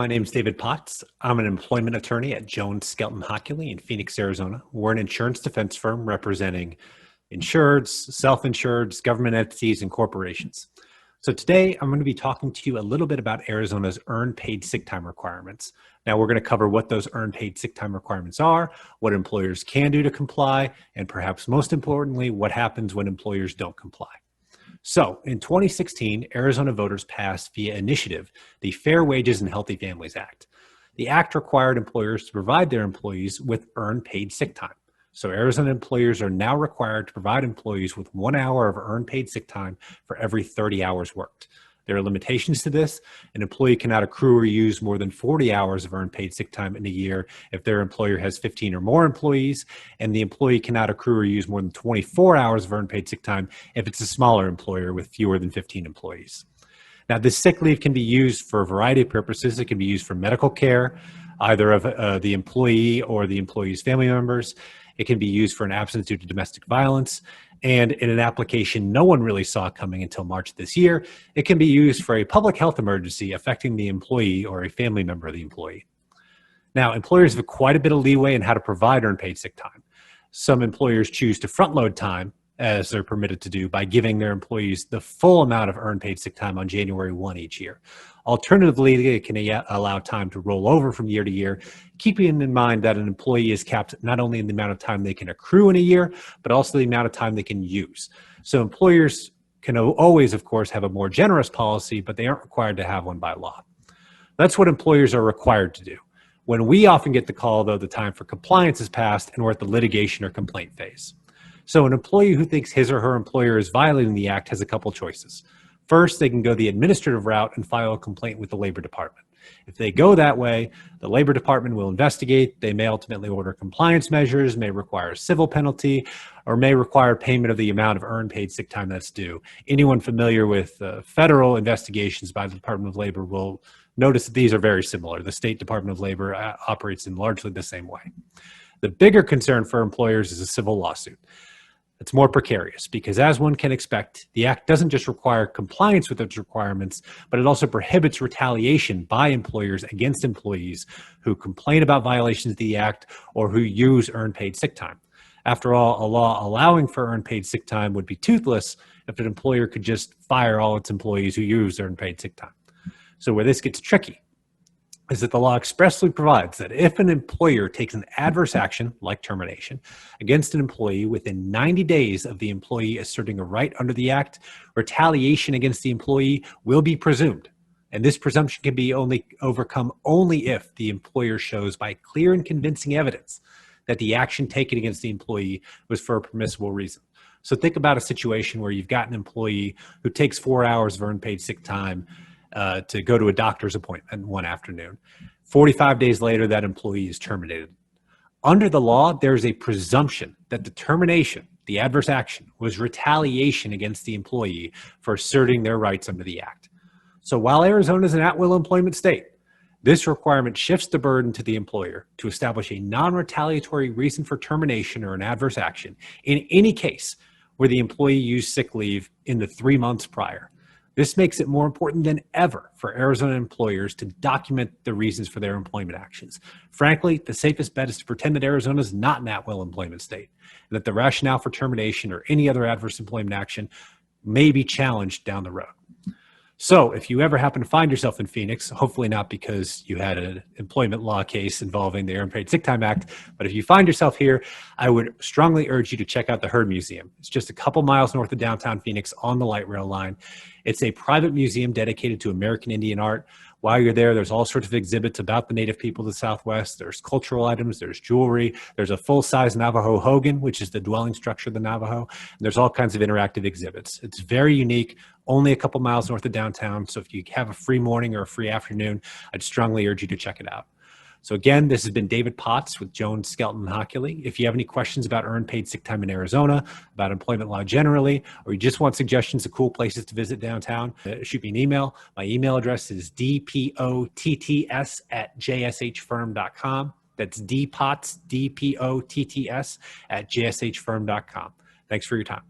My name is David Potts. I'm an employment attorney at Jones Skelton Hockley in Phoenix, Arizona. We're an insurance defense firm representing insureds, self-insureds, government entities, and corporations. So today I'm going to be talking to you a little bit about Arizona's earned paid sick time requirements. Now we're going to cover what those earned paid sick time requirements are, what employers can do to comply, and perhaps most importantly, what happens when employers don't comply. So in 2016, Arizona voters passed via initiative the Fair Wages and Healthy Families Act. The act required employers to provide their employees with earned paid sick time. So Arizona employers are now required to provide employees with 1 hour of earned paid sick time for every 30 hours worked. There are limitations to this. An employee cannot accrue or use more than 40 hours of earned paid sick time in a year if their employer has 15 or more employees, and the employee cannot accrue or use more than 24 hours of earned paid sick time if it's a smaller employer with fewer than 15 employees. Now, this sick leave can be used for a variety of purposes. It can be used for medical care, either of the employee or the employee's family members. It can be used for an absence due to domestic violence. And in an application no one really saw coming until March of this year, it can be used for a public health emergency affecting the employee or a family member of the employee. Now, employers have quite a bit of leeway in how to provide earned paid sick time. Some employers choose to front load time, as they're permitted to do, by giving their employees the full amount of earned paid sick time on January 1 each year. Alternatively, they can allow time to roll over from year to year, keeping in mind that an employee is capped not only in the amount of time they can accrue in a year, but also the amount of time they can use. So employers can always, of course, have a more generous policy, but they aren't required to have one by law. That's what employers are required to do. When we often get the call, though, the time for compliance is passed and we're at the litigation or complaint phase. So an employee who thinks his or her employer is violating the act has a couple choices. First, they can go the administrative route and file a complaint with the Labor Department. If they go that way, the Labor Department will investigate. They may ultimately order compliance measures, may require a civil penalty, or may require payment of the amount of earned paid sick time that's due. Anyone familiar with federal investigations by the Department of Labor will notice that these are very similar. The State Department of Labor operates in largely the same way. The bigger concern for employers is a civil lawsuit. It's more precarious because, as one can expect, the act doesn't just require compliance with its requirements, but it also prohibits retaliation by employers against employees who complain about violations of the act or who use earned paid sick time. After all, a law allowing for earned paid sick time would be toothless if an employer could just fire all its employees who use earned paid sick time. So where this gets tricky is that the law expressly provides that if an employer takes an adverse action, like termination, against an employee within 90 days of the employee asserting a right under the act, retaliation against the employee will be presumed. And this presumption can be overcome only if the employer shows by clear and convincing evidence that the action taken against the employee was for a permissible reason. So think about a situation where you've got an employee who takes 4 hours of earned paid sick time to go to a doctor's appointment one afternoon. 45 days later, that employee is terminated. Under the law, there's a presumption that the termination, the adverse action, was retaliation against the employee for asserting their rights under the act. So while Arizona is an at-will employment state, this requirement shifts the burden to the employer to establish a non-retaliatory reason for termination or an adverse action in any case where the employee used sick leave in the 3 months prior. This makes it more important than ever for Arizona employers to document the reasons for their employment actions. Frankly, the safest bet is to pretend that Arizona is not an at-will employment state, and that the rationale for termination or any other adverse employment action may be challenged down the road. So if you ever happen to find yourself in Phoenix, hopefully not because you had an employment law case involving the Earned Paid Sick Time Act, but if you find yourself here, I would strongly urge you to check out the Heard Museum. It's just a couple miles north of downtown Phoenix on the light rail line. It's a private museum dedicated to American Indian art. While you're there, there's all sorts of exhibits about the native people of the Southwest. There's cultural items, there's jewelry, there's a full-size Navajo hogan, which is the dwelling structure of the Navajo. And there's all kinds of interactive exhibits. It's very unique, only a couple miles north of downtown. So if you have a free morning or a free afternoon, I'd strongly urge you to check it out. So again, this has been David Potts with Jones Skelton Hockley. If you have any questions about earned paid sick time in Arizona, about employment law generally, or you just want suggestions of cool places to visit downtown, shoot me an email. My email address is dpotts@jshfirm.com. That's dpotts, dpotts @jshfirm.com. Thanks for your time.